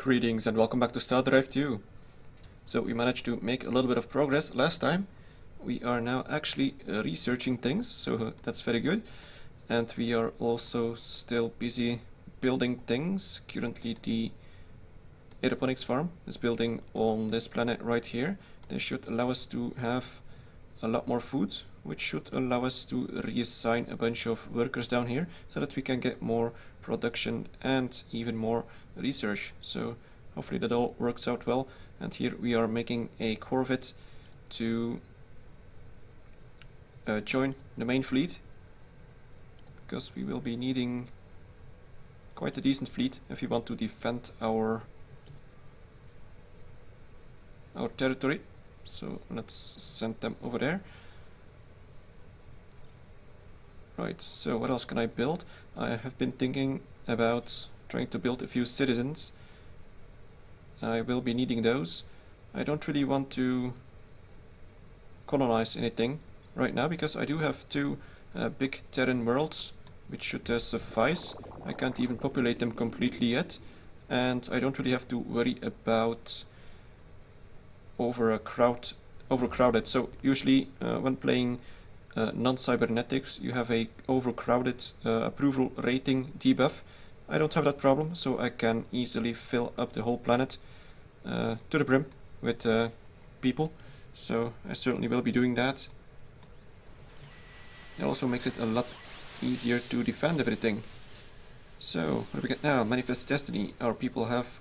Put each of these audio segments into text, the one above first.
Greetings and welcome back to Stardrive 2. So we managed to make a little bit of progress last time. We are now actually researching things, so that's very good. And we are also still busy building things. Currently the aeroponics farm is building on this planet right here. This should allow us to have a lot more food, which should allow us to reassign a bunch of workers down here so that we can get more production and even more research. So hopefully that all works out well. And here we are making a corvette to join the main fleet, because we will be needing quite a decent fleet if we want to defend our territory. So let's send them over there. Right, so what else can I build? I have been thinking about trying to build a few citizens. I will be needing those. I don't really want to colonize anything right now, because I do have two big Terran worlds, which should suffice. I can't even populate them completely yet, and I don't really have to worry about overcrowded. So usually when playing non-cybernetics, you have a overcrowded approval rating debuff. I don't have that problem, so I can easily fill up the whole planet to the brim with people. So I certainly will be doing that. It also makes it a lot easier to defend everything. So what do we get now? Manifest Destiny. Our people have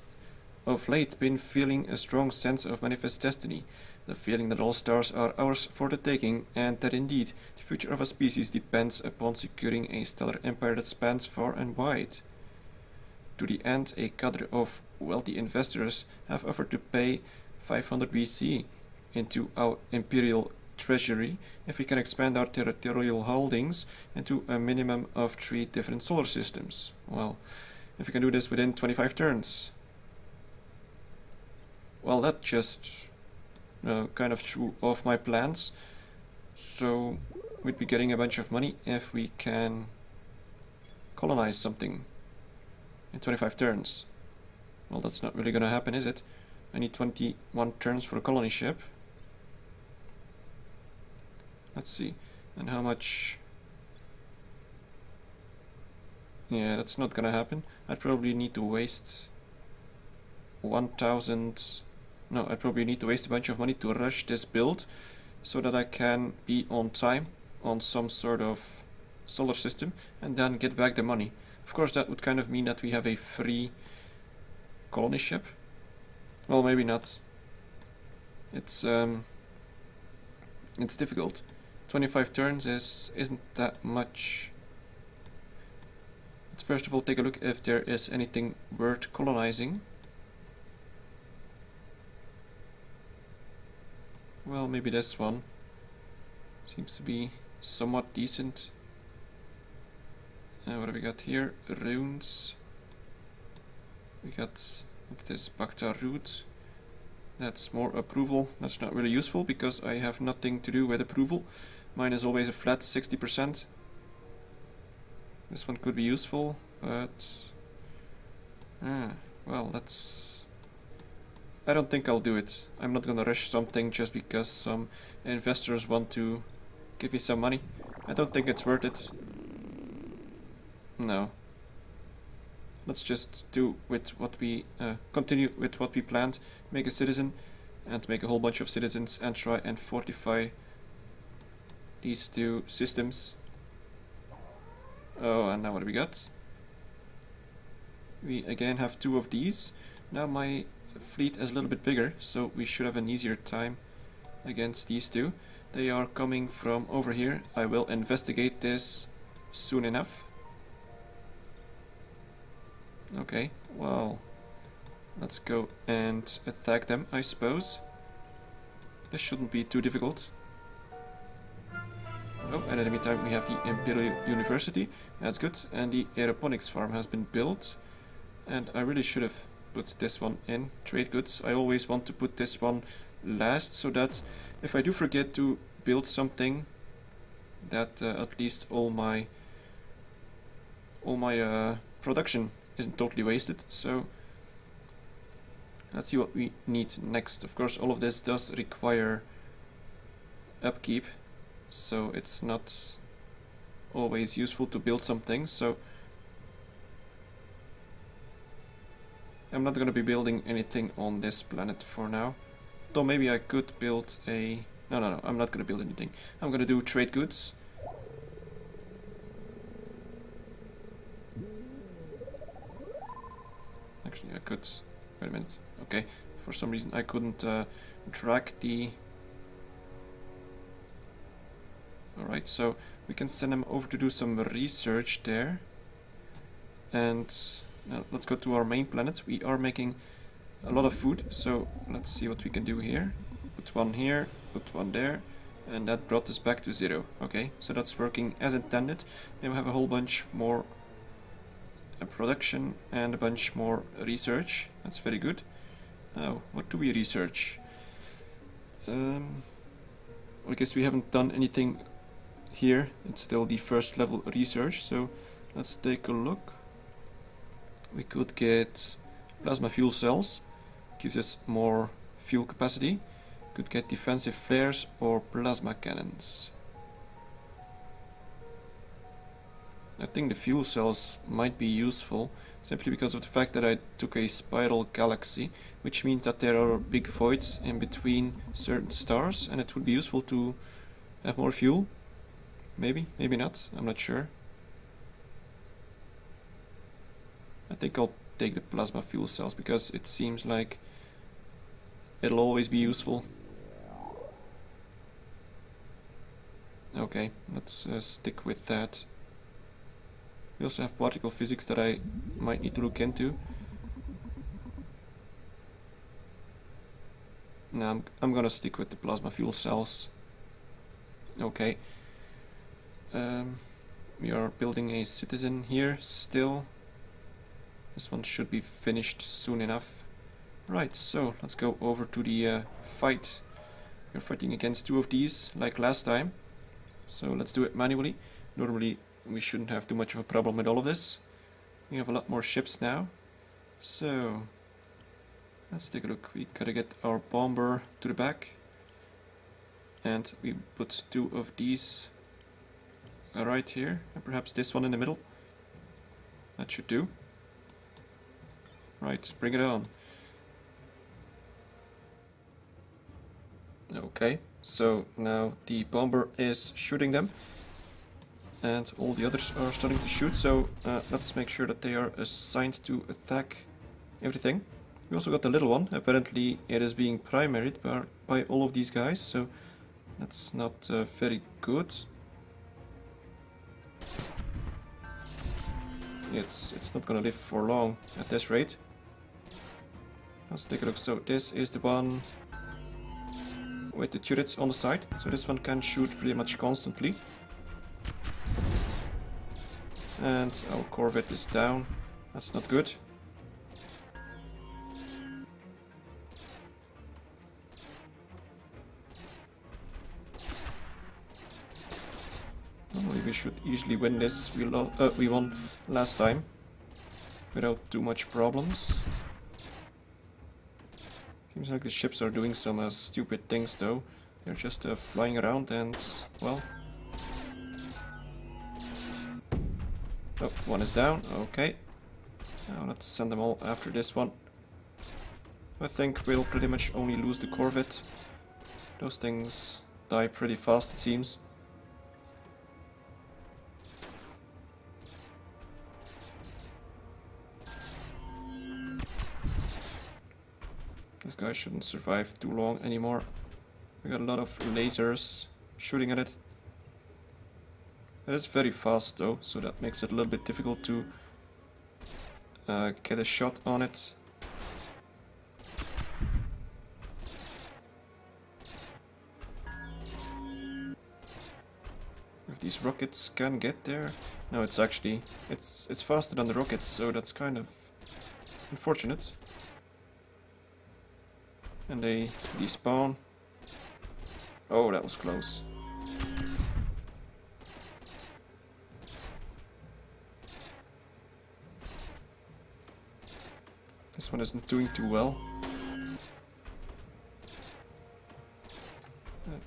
of late been feeling a strong sense of manifest destiny, the feeling that all stars are ours for the taking, and that indeed the future of a species depends upon securing a stellar empire that spans far and wide. To the end, a cadre of wealthy investors have offered to pay 500 VC into our imperial treasury if we can expand our territorial holdings into a minimum of 3 different solar systems. Well, if we can do this within 25 turns. Well, that just kind of threw off my plans. So we'd be getting a bunch of money if we can colonize something in 25 turns. Well, that's not really gonna happen, is it? I need 21 turns for a colony ship. Let's see. And how much? Yeah, that's not gonna happen. I'd probably need to waste 1,000... No, I probably need to waste a bunch of money to rush this build so that I can be on time on some sort of solar system and then get back the money. Of course, that would kind of mean that we have a free colony ship. Well, maybe not. It's difficult. 25 turns isn't that much. Let's first of all take a look if there is anything worth colonizing. Well, maybe this one seems to be somewhat decent. What do we got here? Runes. We got this Bacta root. That's more approval. That's not really useful because I have nothing to do with approval. Mine is always a flat 60%. This one could be useful, but well, that's... I don't think I'll do it. I'm not gonna rush something just because some investors want to give me some money. I don't think it's worth it. No. Let's just do with what we continue with what we planned. Make a citizen and make a whole bunch of citizens and try and fortify these two systems. Oh, and now what do we got? We again have 2 of these. Now my fleet is a little bit bigger, so we should have an easier time against these two. They are coming from over here. I will investigate this soon enough. Okay, well, let's go and attack them, I suppose. This shouldn't be too difficult. Oh, and in the meantime we have the Imperial University. That's good. And the aeroponics farm has been built. And I really should have put this one in. Trade goods. I always want to put this one last, so that if I do forget to build something, that at least all my production isn't totally wasted. So Let's see what we need next. Of course, all of this does require upkeep, so it's not always useful to build something. So I'm not going to be building anything on this planet for now. Though maybe I could build a... No, I'm not going to build anything. I'm going to do trade goods. Actually, I could... Wait a minute. Okay, for some reason I couldn't drag the... Alright, so we can send them over to do some research there. And let's go to our main planet. We are making a lot of food, so let's see what we can do here. Put one here, put one there, and that brought us back to 0. Okay, so that's working as intended. Then we have a whole bunch more production and a bunch more research. That's very good. Now, what do we research? I guess we haven't done anything here. It's still the first level research, so let's take a look. We could get plasma fuel cells, gives us more fuel capacity. Could get defensive flares or plasma cannons. I think the fuel cells might be useful simply because of the fact that I took a spiral galaxy, which means that there are big voids in between certain stars, and it would be useful to have more fuel. Maybe, maybe not, I'm not sure. I think I'll take the plasma fuel cells because it seems like it'll always be useful. Okay, let's stick with that. We also have particle physics that I might need to look into. No, I'm gonna stick with the plasma fuel cells. Okay. We are building a citizen here still. This one should be finished soon enough. Right, so let's go over to the fight. We're fighting against 2 of these like last time. So let's do it manually. Normally we shouldn't have too much of a problem with all of this. We have a lot more ships now. So let's take a look. We gotta get our bomber to the back. And we put 2 of these right here. And perhaps this one in the middle. That should do. Right, bring it on. Okay, so now the bomber is shooting them. And all the others are starting to shoot, so let's make sure that they are assigned to attack everything. We also got the little one. Apparently it is being primaried by all of these guys, so that's not very good. It's not gonna live for long at this rate. Let's take a look. So this is the one with the turrets on the side. So this one can shoot pretty much constantly. And our corvette is down. That's not good. Normally we should easily win this. We won last time without too much problems. Seems like the ships are doing some stupid things though. They're just flying around and, well... Oh, one is down, okay. Now let's send them all after this one. I think we'll pretty much only lose the corvette. Those things die pretty fast, it seems. This guy shouldn't survive too long anymore. We got a lot of lasers shooting at it. It is very fast though, so that makes it a little bit difficult to get a shot on it. If these rockets can get there... No, it's actually... It's faster than the rockets, so that's kind of unfortunate. And they despawn. Oh, that was close. This one isn't doing too well.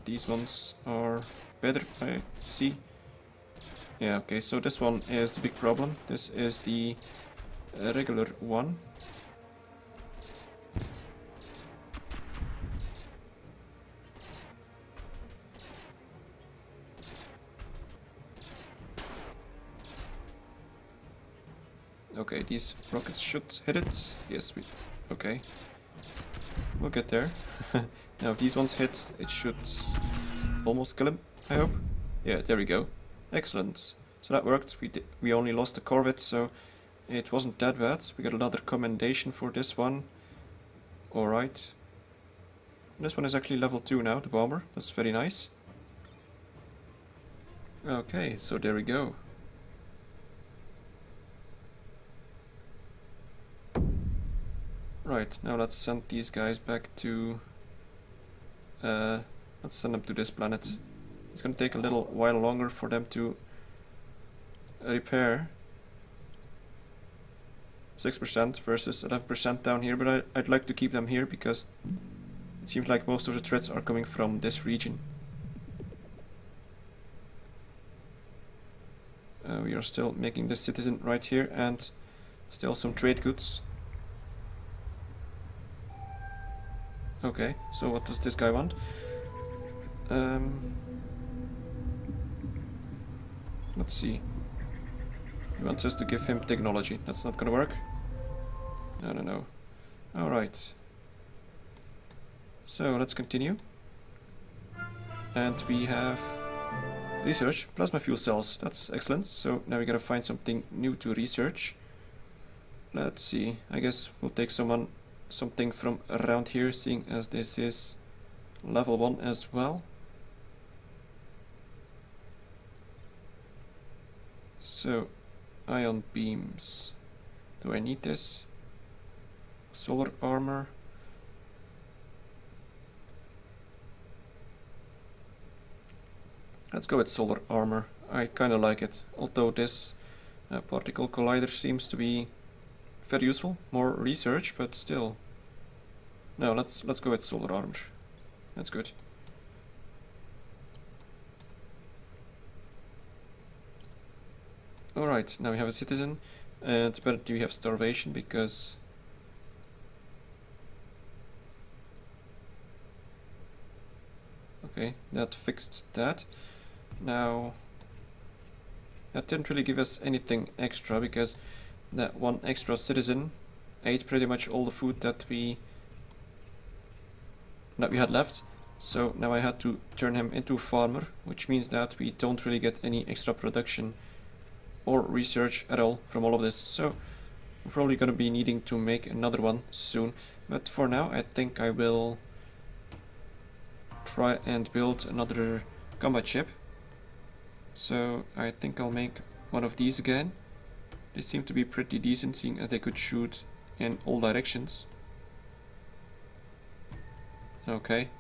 these ones are better, I see. Yeah, okay, so this one is the big problem. This is the regular one. Okay, these rockets should hit it. Yes, okay. We'll get there. Now if these ones hit, it should almost kill him, I hope. Yeah, there we go. Excellent. So that worked. We only lost the corvette, so it wasn't that bad. We got another commendation for this one. Alright. This one is actually level 2 now, the bomber. That's very nice. Okay, so there we go. Right, now let's send these guys back to... let's send them to this planet. It's gonna take a little while longer for them to repair. 6% versus 11% down here, but I'd like to keep them here because it seems like most of the threats are coming from this region. We are still making this citizen right here and still some trade goods. Okay, so what does this guy want? Let's see. He wants us to give him technology. That's not gonna work. No. Alright. So let's continue. And we have research, plasma fuel cells. That's excellent. So now we gotta find something new to research. Let's see. I guess we'll take something from around here, seeing as this is level 1 as well. So, ion beams. Do I need this? Solar armor. Let's go with solar armor. I kinda like it. Although this particle collider seems to be very useful. More research, but still. No, let's go with solar armor. That's good. Alright, now we have a citizen, and but we have starvation because okay, that fixed that. Now that didn't really give us anything extra because that one extra citizen ate pretty much all the food that we had left. So now I had to turn him into a farmer, which means that we don't really get any extra production or research at all from all of this. So we're probably going to be needing to make another one soon. But for now I think I will try and build another combat ship. So I think I'll make one of these again. They seem to be pretty decent, seeing as they could shoot in all directions. Okay,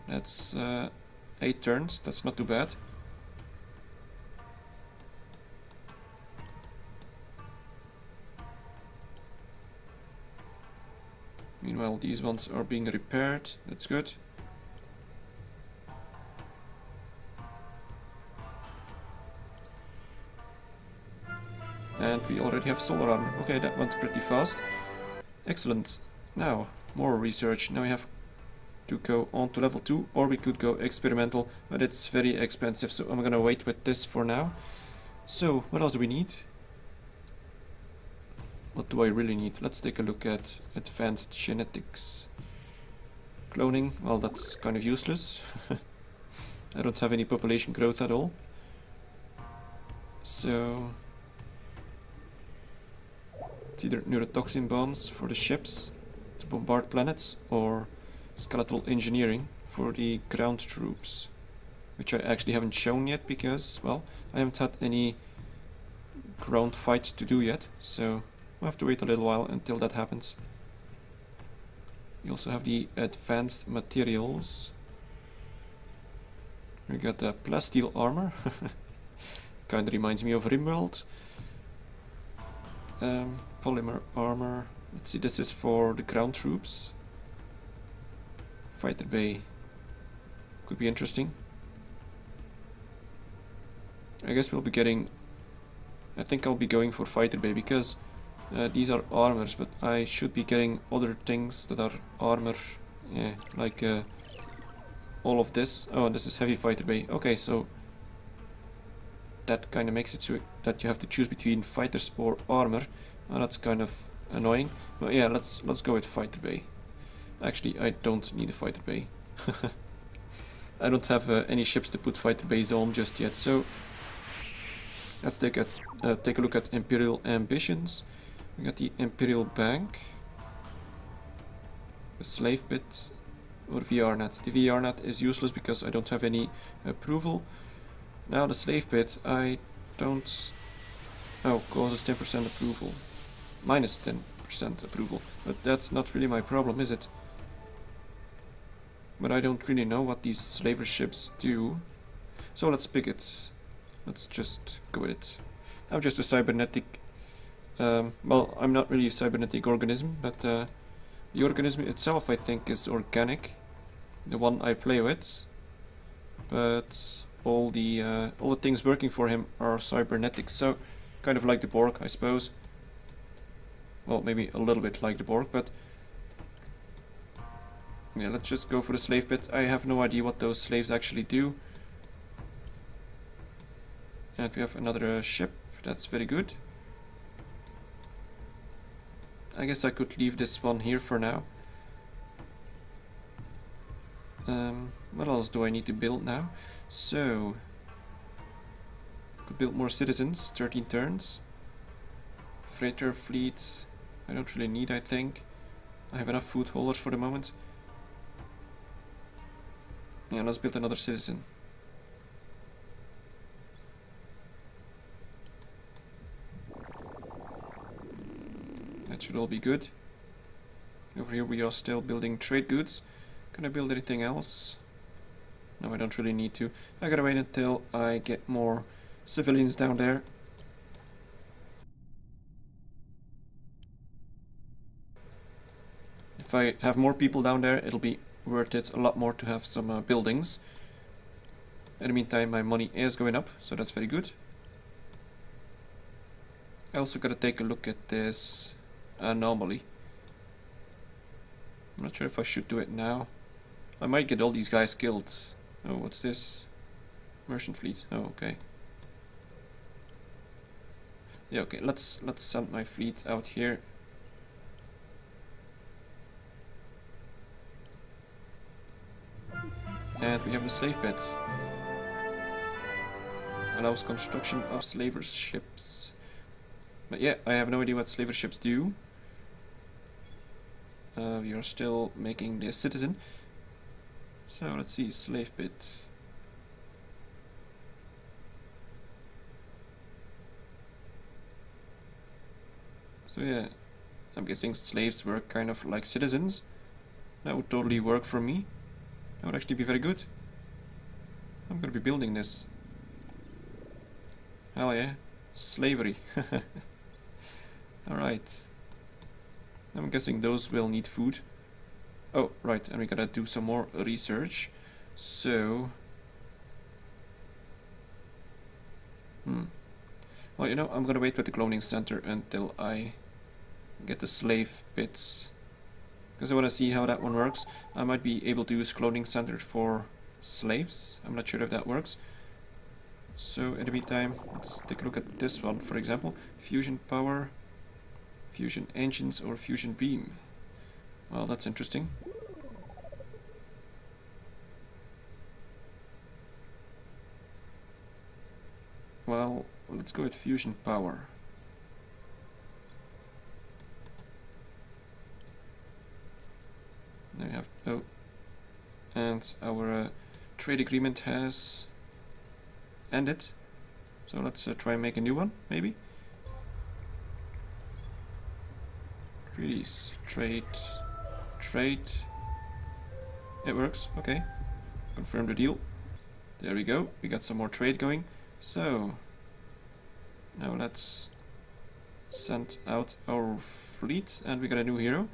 that's 8 turns, that's not too bad. Meanwhile, these ones are being repaired, that's good. And we already have solar armor. Okay, that went pretty fast. Excellent. Now, more research. Now we have to go on to level 2, or we could go experimental, but it's very expensive, so I'm gonna wait with this for now. So, what else do we need? What do I really need? Let's take a look at advanced genetics. Cloning, well, that's kind of useless. I don't have any population growth at all. So it's either neurotoxin bombs for the ships to bombard planets, or skeletal engineering for the ground troops, which I actually haven't shown yet because, well, I haven't had any ground fight to do yet, so we'll have to wait a little while until that happens. We also have the advanced materials. We got the plasteel armor. Kinda reminds me of Rimworld. Polymer armor. Let's see, this is for the ground troops. Fighter bay. Could be interesting. I guess we'll be getting... I think I'll be going for Fighter Bay because these are armors, but I should be getting other things that are armor. Yeah, like all of this. Oh, and this is Heavy Fighter Bay. Okay, so that kind of makes it so that you have to choose between fighters or armor. Oh, that's kind of annoying. But yeah, let's go with Fighter Bay. Actually, I don't need a Fighter Bay. I don't have any ships to put Fighter Bays on just yet, so let's take a look at Imperial Ambitions. We got the Imperial Bank, the Slave Pit, or VRNet. The VRNet is useless because I don't have any approval. Now the Slave Pit, I don't... Oh, causes 10% approval. Minus 10% approval. But that's not really my problem, is it? But I don't really know what these slaver ships do. So let's pick it. Let's just go with it. I'm just a cybernetic... well, I'm not really a cybernetic organism, but the organism itself I think is organic. The one I play with. But all the things working for him are cybernetic, so kind of like the Borg, I suppose. Well, maybe a little bit like the Borg, but yeah, let's just go for the slave pit. I have no idea what those slaves actually do. And we have another ship. That's very good. I guess I could leave this one here for now. What else do I need to build now? So, could build more citizens. 13 turns. Freighter fleet. I don't really need, I think. I have enough food holders for the moment. Yeah, let's build another citizen. That should all be good. Over here we are still building trade goods. Can I build anything else? No, I don't really need to. I gotta wait until I get more civilians down there. If I have more people down there, it'll be worth it a lot more to have some buildings. In the meantime, my money is going up, so that's very good. I also gotta take a look at this anomaly. I'm not sure if I should do it now. I might get all these guys killed. Oh, what's this? Merchant fleet. Oh, okay. Yeah, okay. Let's send my fleet out here. And we have a slave pit. Allows construction of slaver ships. But yeah, I have no idea what slaver ships do. We are still making the citizen. So let's see, slave pit. So yeah, I'm guessing slaves work kind of like citizens. That would totally work for me. That would actually be very good. I'm gonna be building this. Hell yeah, slavery. Alright. I'm guessing those will need food. Oh, right, and we gotta do some more research. So... Well, you know, I'm gonna wait with the cloning center until I get the slave bits. Because I wanna see how that one works. I might be able to use cloning center for slaves. I'm not sure if that works. So, in the meantime, let's take a look at this one, for example. Fusion power, fusion engines, or fusion beam. Well, that's interesting. Well, let's go with fusion power. Now we have... Oh. And our trade agreement has ended. So let's try and make a new one, maybe. Release. Trade. It works, okay. Confirm the deal. There we go, we got some more trade going. So, now let's send out our fleet, and we got a new hero.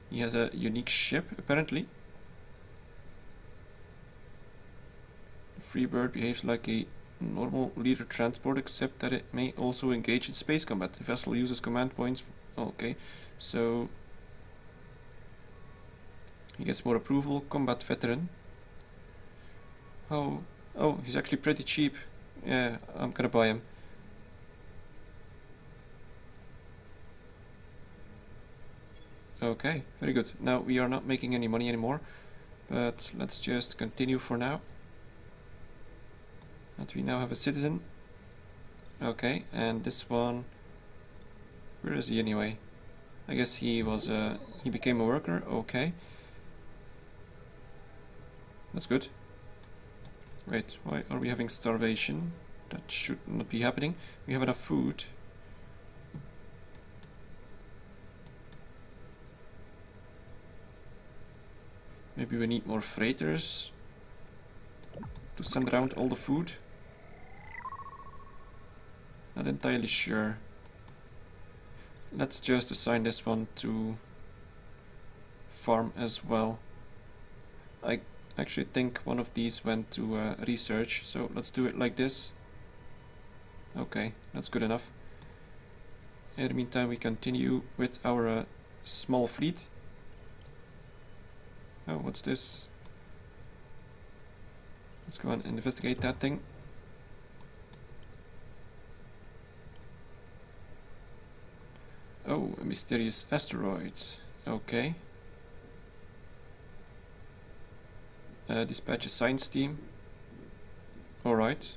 He has a unique ship, apparently. The Freebird behaves like a normal leader transport, except that it may also engage in space combat. The vessel uses command points. Okay, so he gets more approval. Combat veteran. Oh, he's actually pretty cheap. Yeah, I'm gonna buy him. Okay, very good. Now we are not making any money anymore, but let's just continue for now. And we now have a citizen. Okay, and this one, where is he anyway? I guess he was he became a worker. Okay, that's good. Wait, why are we having starvation? That should not be happening. We have enough food. Maybe we need more freighters to send around all the food. Not entirely sure. Let's just assign this one to farm as well. I actually think one of these went to research, so let's do it like this. Okay, that's good enough. In the meantime, we continue with our small fleet. Oh, what's this? Let's go and investigate that thing. Oh, a mysterious asteroid. Okay. Dispatch a science team. Alright.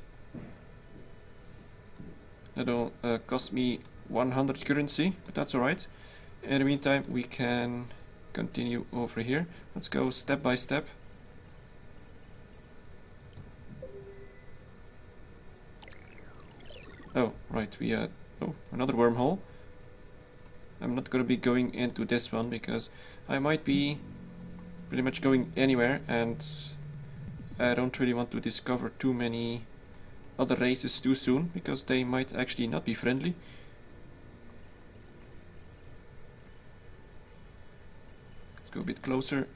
That'll cost me 100 currency, but that's alright. In the meantime, we can continue over here. Let's go step by step. Oh, right, we had another wormhole. I'm not gonna be going into this one because I might be pretty much going anywhere, and I don't really want to discover too many other races too soon because they might actually not be friendly. Let's go a bit closer.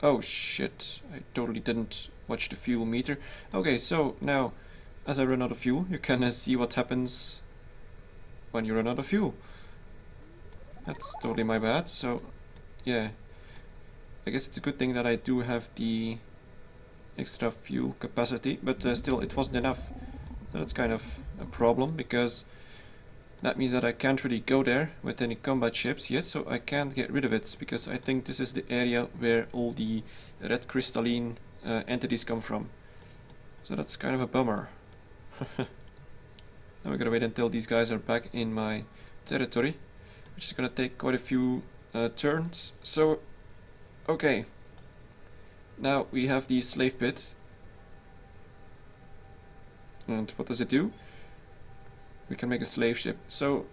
Oh shit, I totally didn't watch the fuel meter. Okay, so now as I run out of fuel, you can see what happens when you run out of fuel. That's totally my bad, so yeah. I guess it's a good thing that I do have the extra fuel capacity, but still it wasn't enough. So that's kind of a problem, because that means that I can't really go there with any combat ships yet, so I can't get rid of it, because I think this is the area where all the red crystalline entities come from. So that's kind of a bummer. Now we gotta wait until these guys are back in my territory, which is gonna take quite a few turns. So, okay. Now we have the slave pit. And what does it do? We can make a slave ship. So,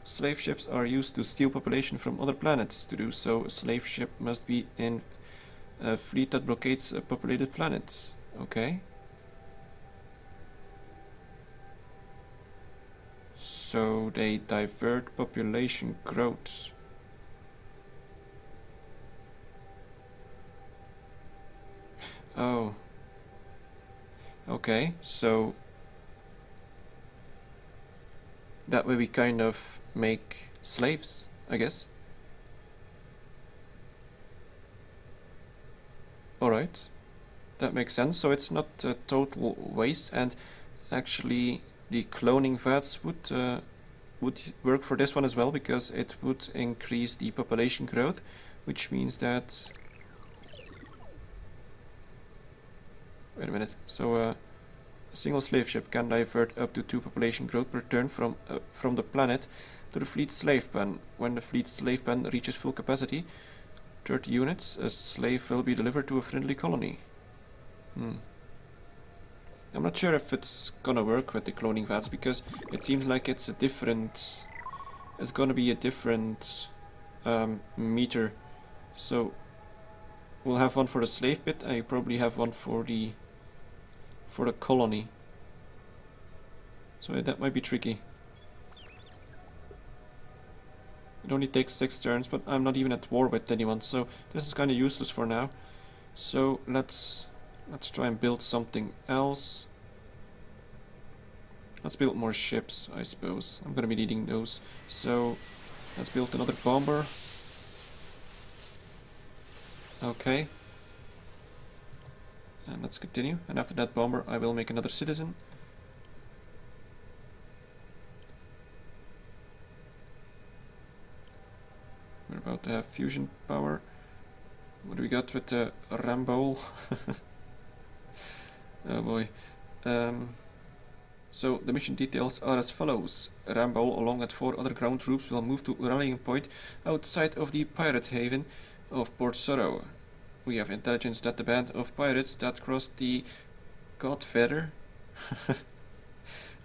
slave ships are used to steal population from other planets. To do so, a slave ship must be in a fleet that blockades a populated planet. Okay. So they divert population growth. Oh. Okay, so that way we kind of make slaves, I guess. Alright, that makes sense. So it's not a total waste, and actually the cloning vats would work for this one as well, because it would increase the population growth, which means that... Wait a minute. So a single slave ship can divert up to 2 population growth per turn from the planet to the fleet slave pen. When the fleet slave pen reaches full capacity, 30 units, a slave will be delivered to a friendly colony. I'm not sure if it's gonna work with the cloning vats, because it seems like it's a different... It's gonna be a different meter. So we'll have one for the slave pit, and you probably have one for the colony. So that might be tricky. It only takes 6 turns, but I'm not even at war with anyone, so this is kind of useless for now. So let's Let's try and build something else. Let's build more ships, I suppose. I'm gonna be needing those. So let's build another bomber. Okay. And let's continue. And after that bomber, I will make another citizen. We're about to have fusion power. What do we got with the Rambo? Oh boy. So the mission details are as follows. Rambo, along with 4 other ground troops, will move to a rallying point outside of the pirate haven of Port Sorrow. We have intelligence that the band of pirates that crossed the Godfather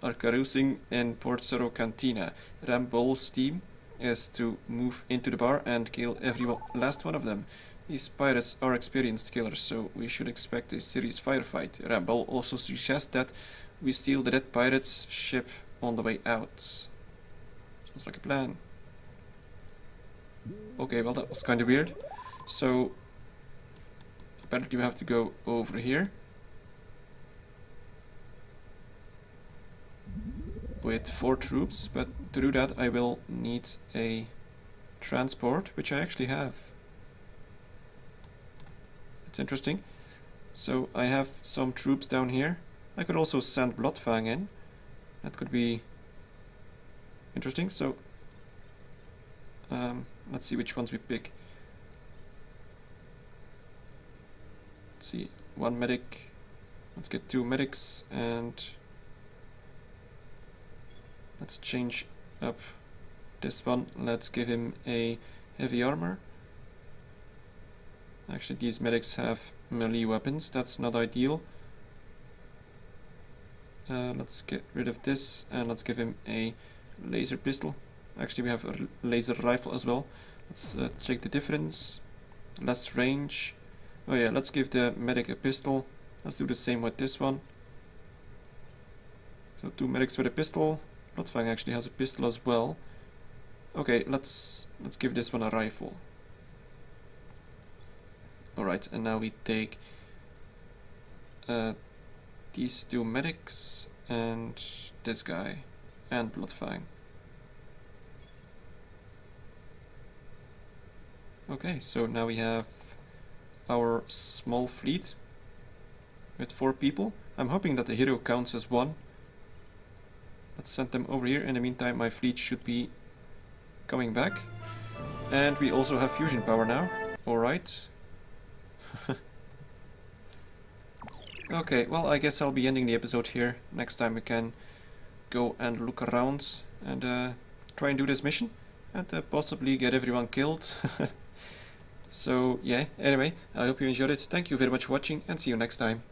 are carousing in Port Sorrow Cantina. Rambo's team is to move into the bar and kill every last one of them. These pirates are experienced killers, so we should expect a serious firefight. Rambo also suggests that we steal the dead pirate's ship on the way out. Sounds like a plan. Okay, well that was kind of weird. So apparently we have to go over here with 4 troops, but to do that I will need a transport, which I actually have. It's interesting. So I have some troops down here. I could also send Bloodfang in. That could be interesting. So let's see which ones we pick. Let's see, 1 medic. Let's get 2 medics, and let's change up this one. Let's give him a heavy armor. Actually, these medics have melee weapons. That's not ideal. Let's get rid of this, and let's give him a laser pistol. Actually, we have a laser rifle as well. Let's check the difference. Less range. Oh yeah, let's give the medic a pistol. Let's do the same with this one. So 2 medics with a pistol. Bloodfang actually has a pistol as well. Okay, let's give this one a rifle. Alright, and now we take these 2 medics and this guy and Bloodfang. Okay, so now we have our small fleet with 4 people. I'm hoping that the hero counts as 1. Let's send them over here. In the meantime, my fleet should be coming back. And we also have fusion power now. Alright. Okay, well, I guess I'll be ending the episode here. Next time we can go and look around and try and do this mission. And possibly get everyone killed. So, yeah, anyway, I hope you enjoyed it. Thank you very much for watching, and see you next time.